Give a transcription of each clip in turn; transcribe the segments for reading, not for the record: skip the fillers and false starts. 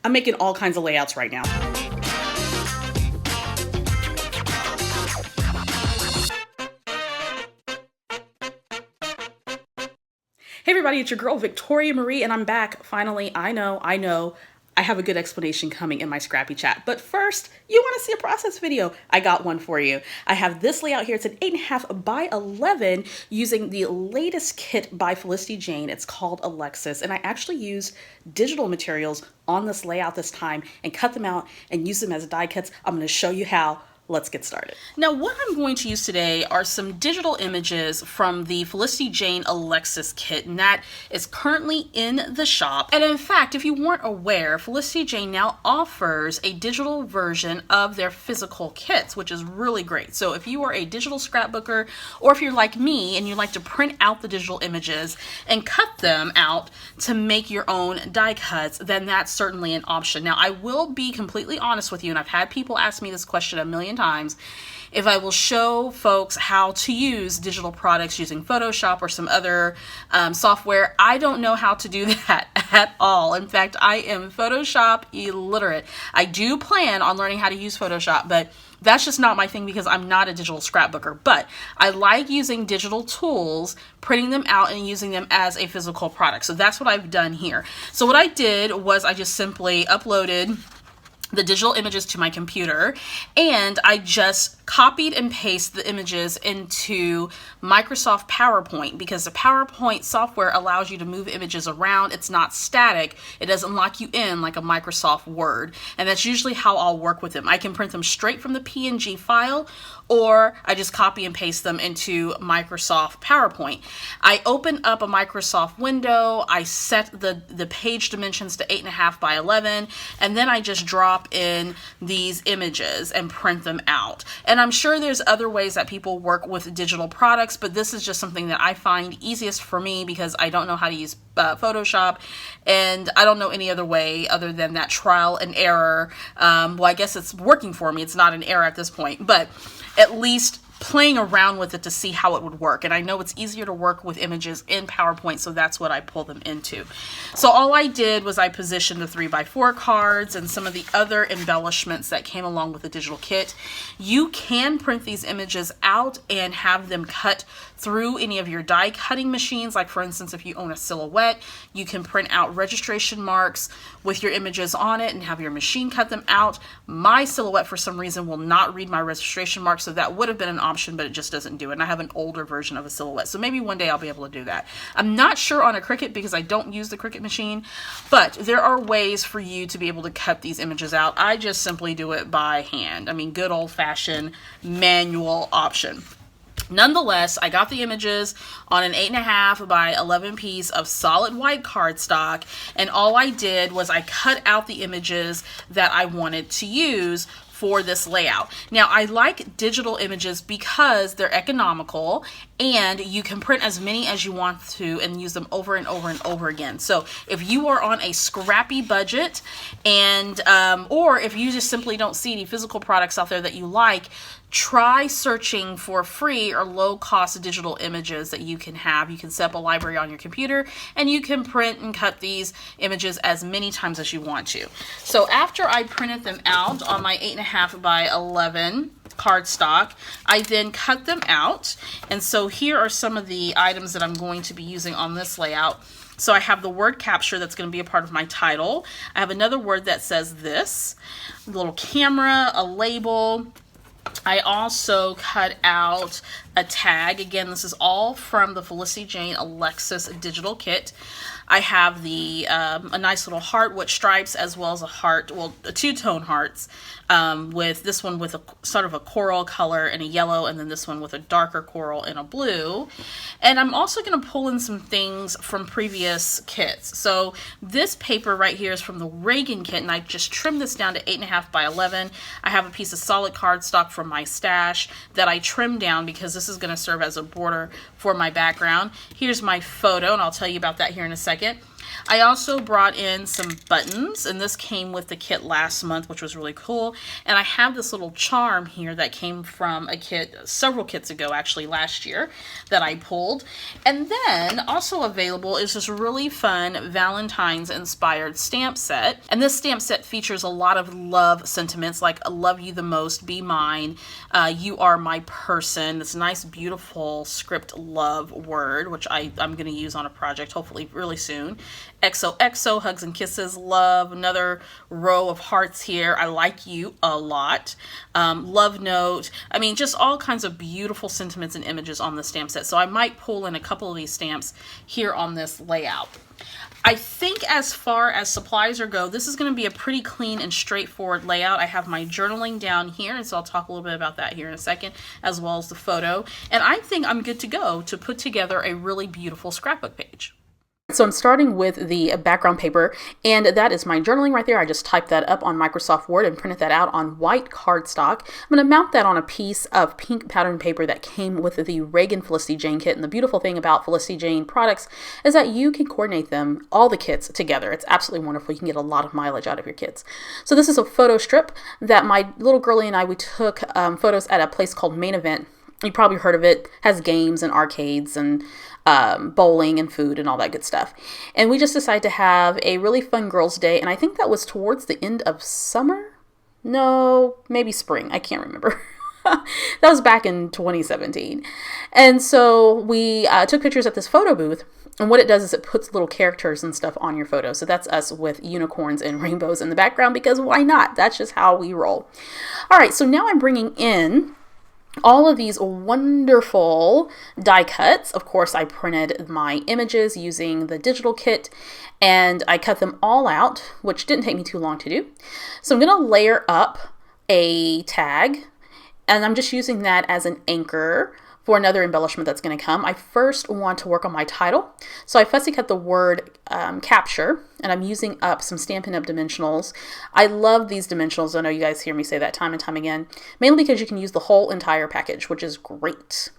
I'm making all kinds of layouts right now. Hey everybody, it's your girl Victoria Marie, and I'm back. Finally, I know, I have a good explanation coming in my Scrappy chat. But first, you want to see a process video? I got one for you. I have this layout here. It's an 8.5 by 11 using the latest kit by Felicity Jane. It's called Alexis, and I actually used digital materials on this layout this time and cut them out and use them as die cuts. I'm going to show you how. Let's get started. Now, what I'm going to use today are some digital images from the Felicity Jane Alexis kit, and that is currently in the shop. And in fact, if you weren't aware, Felicity Jane now offers a digital version of their physical kits, which is really great. So if you are a digital scrapbooker, or if you're like me and you like to print out the digital images and cut them out to make your own die cuts, then that's certainly an option. Now, I will be completely honest with you, and I've had people ask me this question a million times, if I will show folks how to use digital products using Photoshop or some other software. I don't know how to do that at all. In fact, I am Photoshop illiterate. I do plan on learning how to use Photoshop, but that's just not my thing because I'm not a digital scrapbooker. But I like using digital tools, printing them out and using them as a physical product. So that's what I've done here. So what I did was I just simply uploaded the digital images to my computer, and I just copied and pasted the images into Microsoft PowerPoint, because the PowerPoint software allows you to move images around. It's not static. It doesn't lock you in like a Microsoft Word, and that's usually how I'll work with them. I can print them straight from the PNG file, or I just copy and paste them into Microsoft PowerPoint. I open up a Microsoft window, I set the page dimensions to 8.5 by 11, and then I just drop in these images and print them out. And I'm sure there's other ways that people work with digital products, but this is just something that I find easiest for me because I don't know how to use Photoshop, and I don't know any other way other than that trial and error. Well, I guess it's working for me. It's not an error at this point, but at least playing around with it to see how it would work. And I know it's easier to work with images in PowerPoint, so that's what I pull them into. So all I did was I positioned the 3x4 cards and some of the other embellishments that came along with the digital kit. You can print these images out and have them cut through any of your die cutting machines. Like for instance, if you own a silhouette, you can print out registration marks with your images on it and have your machine cut them out. My silhouette for some reason will not read my registration marks, so that would have been an option, but it just doesn't do it. And I have an older version of a silhouette, so maybe one day I'll be able to do that. I'm not sure on a Cricut because I don't use the Cricut machine, but there are ways for you to be able to cut these images out. I just simply do it by hand. I mean, good old-fashioned manual option. Nonetheless, I got the images on an 8.5 by 11 piece of solid white cardstock, and all I did was I cut out the images that I wanted to use for this layout. Now, I like digital images because they're economical and you can print as many as you want to and use them over and over and over again. So if you are on a scrappy budget and or if you just simply don't see any physical products out there that you like, try searching for free or low-cost digital images that you can have. You can set up a library on your computer and you can print and cut these images as many times as you want to. So after I printed them out on my 8.5 by 11 cardstock, I then cut them out. And so here are some of the items that I'm going to be using on this layout. So I have the word capture that's going to be a part of my title. I have another word that says this, a little camera, a label. I also cut out a tag. Again, this is all from the Felicity Jane Alexis digital kit. I have the a nice little heart with stripes, as well as a heart, well, two-tone hearts, with this one with a sort of a coral color and a yellow, and then this one with a darker coral and a blue. And I'm also going to pull in some things from previous kits. So this paper right here is from the Reagan kit, and I just trimmed this down to 8.5 by 11. I have a piece of solid cardstock from my stash that I trimmed down because this is going to serve as a border for my background. Here's my photo, and I'll tell you about that here in a second. I also brought in some buttons, and this came with the kit last month, which was really cool. And I have this little charm here that came from a kit several kits ago, actually last year, that I pulled. And then also available is this really fun Valentine's inspired stamp set. And this stamp set features a lot of love sentiments like I love you the most, be mine, you are my person. This nice, beautiful script love word, which I'm going to use on a project hopefully really soon. XOXO, hugs and kisses, love, another row of hearts here. I like you a lot. Love note. I mean, just all kinds of beautiful sentiments and images on the stamp set. So I might pull in a couple of these stamps here on this layout. I think as far as supplies go, this is going to be a pretty clean and straightforward layout. I have my journaling down here, and so I'll talk a little bit about that here in a second, as well as the photo. And I think I'm good to go to put together a really beautiful scrapbook page. So I'm starting with the background paper, and that is my journaling right there. I just typed that up on Microsoft Word and printed that out on white cardstock. I'm going to mount that on a piece of pink pattern paper that came with the Reagan Felicity Jane kit. And the beautiful thing about Felicity Jane products is that you can coordinate them, all the kits together. It's absolutely wonderful. You can get a lot of mileage out of your kits. So this is a photo strip that my little girlie and I, we took photos at a place called Main Event. You probably heard of it. Has games and arcades and bowling and food and all that good stuff. And we just decided to have a really fun girls' day. And I think that was towards the end of summer. No, maybe spring. I can't remember. That was back in 2017. And so we took pictures at this photo booth. And what it does is it puts little characters and stuff on your photo. So that's us with unicorns and rainbows in the background, because why not? That's just how we roll. All right, so now I'm bringing in all of these wonderful die cuts. Of course, I printed my images using the digital kit, and I cut them all out, which didn't take me too long to do. So I'm going to layer up a tag, and I'm just using that as an anchor for another embellishment that's going to come. I first want to work on my title. So I fussy cut the word capture, and I'm using up some Stampin' Up! Dimensionals. I love these dimensionals. I know you guys hear me say that time and time again, mainly because you can use the whole entire package, which is great.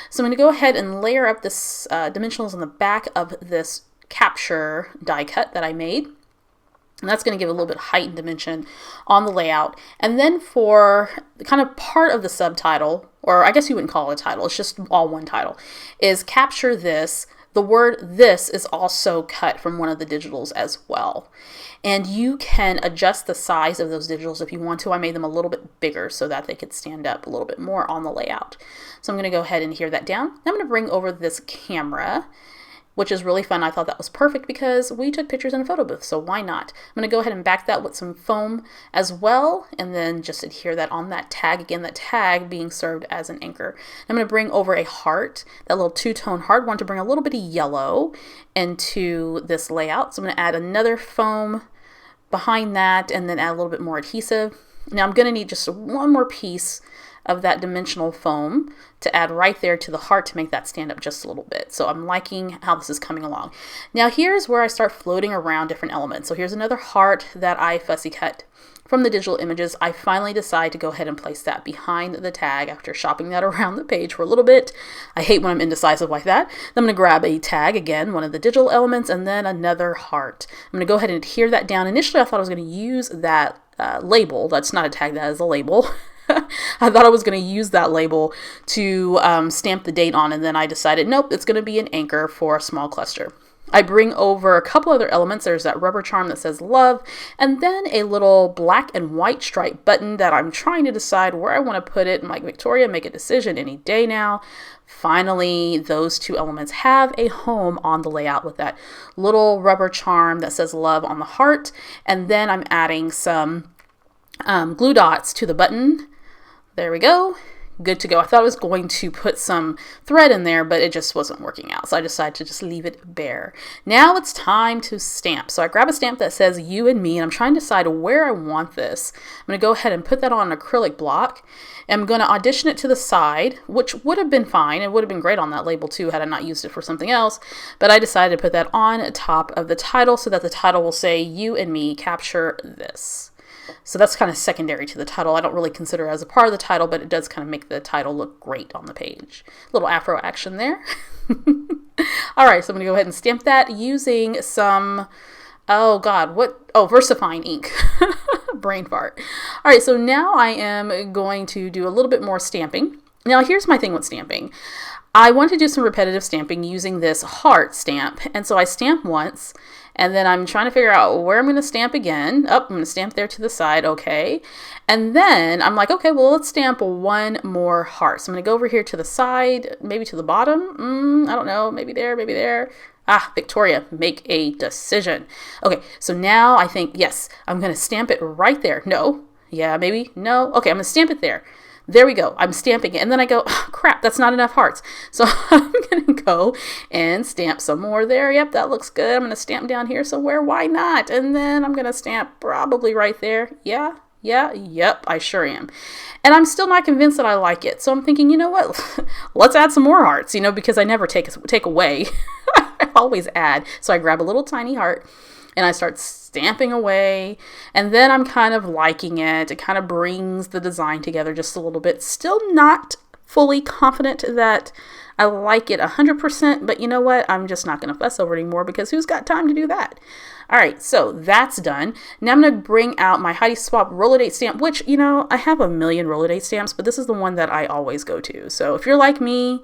So I'm going to go ahead and layer up this dimensionals on the back of this capture die cut that I made. And that's going to give a little bit of height and dimension on the layout. And then for the kind of part of the subtitle, or I guess you wouldn't call it a title, it's just all one title, is capture this. The word this is also cut from one of the digitals as well. And you can adjust the size of those digitals if you want to. I made them a little bit bigger so that they could stand up a little bit more on the layout. So I'm going to go ahead and adhere that down. I'm going to bring over this camera, which is really fun. I thought that was perfect because we took pictures in a photo booth, so why not? I'm going to go ahead and back that with some foam as well, and then just adhere that on that tag. Again, that tag being served as an anchor. I'm going to bring over a heart, that little two-tone heart. I want to bring a little bit of yellow into this layout, so I'm going to add another foam behind that, and then add a little bit more adhesive. Now I'm going to need just one more piece of that dimensional foam to add right there to the heart to make that stand up just a little bit. So I'm liking how this is coming along. Now here's where I start floating around different elements. So here's another heart that I fussy cut from the digital images. I finally decide to go ahead and place that behind the tag after shopping that around the page for a little bit. I hate when I'm indecisive like that. Then I'm going to grab a tag, again, one of the digital elements, and then another heart. I'm going to go ahead and adhere that down. Initially I thought I was going to use that label. That's not a tag, that is a label. I thought I was going to use that label to stamp the date on, and then I decided, nope, it's going to be an anchor for a small cluster. I bring over a couple other elements. There's that rubber charm that says love, and then a little black and white stripe button that I'm trying to decide where I want to put it. I'm like, Victoria, make a decision any day now. Finally, those two elements have a home on the layout with that little rubber charm that says love on the heart, and then I'm adding some glue dots to the button. There we go. Good to go. I thought I was going to put some thread in there, but it just wasn't working out. So I decided to just leave it bare. Now it's time to stamp. So I grab a stamp that says you and me, and I'm trying to decide where I want this. I'm going to go ahead and put that on an acrylic block. I'm going to audition it to the side, which would have been fine. It would have been great on that label too had I not used it for something else. But I decided to put that on top of the title so that the title will say you and me capture this. So that's kind of secondary to the title. I don't really consider it as a part of the title, but it does kind of make the title look great on the page. Little afro action there. All right, so I'm going to go ahead and stamp that using some, oh God, VersaFine ink. Brain fart. All right, so now I am going to do a little bit more stamping. Now here's my thing with stamping. I want to do some repetitive stamping using this heart stamp. And so I stamp once, and then I'm trying to figure out where I'm going to stamp again. Oh, I'm going to stamp there to the side. Okay. And then I'm like, okay, well, let's stamp one more heart. So I'm going to go over here to the side, maybe to the bottom. I don't know, maybe there, maybe there. Ah, Victoria, make a decision. Okay, so now I think, yes, I'm going to stamp it right there. No. Yeah, maybe. No. Okay, I'm going to stamp it there. There we go. I'm stamping it. And then I go, oh, crap, that's not enough hearts. So I'm going to go and stamp some more there. Yep, that looks good. I'm going to stamp down here somewhere. Why not? And then I'm going to stamp probably right there. Yeah, yep, I sure am. And I'm still not convinced that I like it. So I'm thinking, you know what? Let's add some more hearts, because I never take away. I always add. So I grab a little tiny heart and I start stamping away, and then I'm kind of liking it. It kind of brings the design together just a little bit. Still not fully confident that I like it 100%, but you know what? I'm just not going to fuss over it anymore, because who's got time to do that? All right, so that's done. Now I'm going to bring out my Heidi Swap roller date stamp, which, I have a million roller date stamps, but this is the one that I always go to. So if you're like me,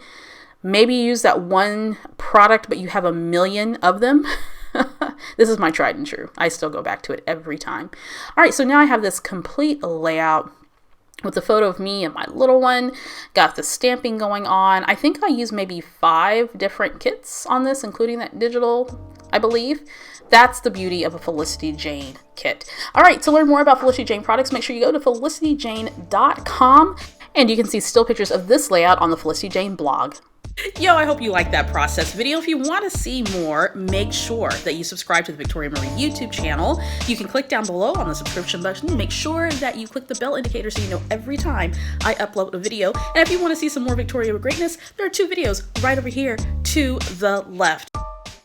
maybe you use that one product, but you have a million of them. This is my tried and true. I still go back to it every time. All right, so now I have this complete layout with the photo of me and my little one. Got the stamping going on. I think I used maybe 5 different kits on this, including that digital, I believe. That's the beauty of a Felicity Jane kit. All right, to learn more about Felicity Jane products, make sure you go to felicityjane.com, and you can see still pictures of this layout on the Felicity Jane blog. Yo, I hope you liked that process video. If you want to see more, make sure that you subscribe to the Victoria Marie YouTube channel. You can click down below on the subscription button. Make sure that you click the bell indicator so you know every time I upload a video. And if you want to see some more Victoria greatness, there are 2 videos right over here to the left.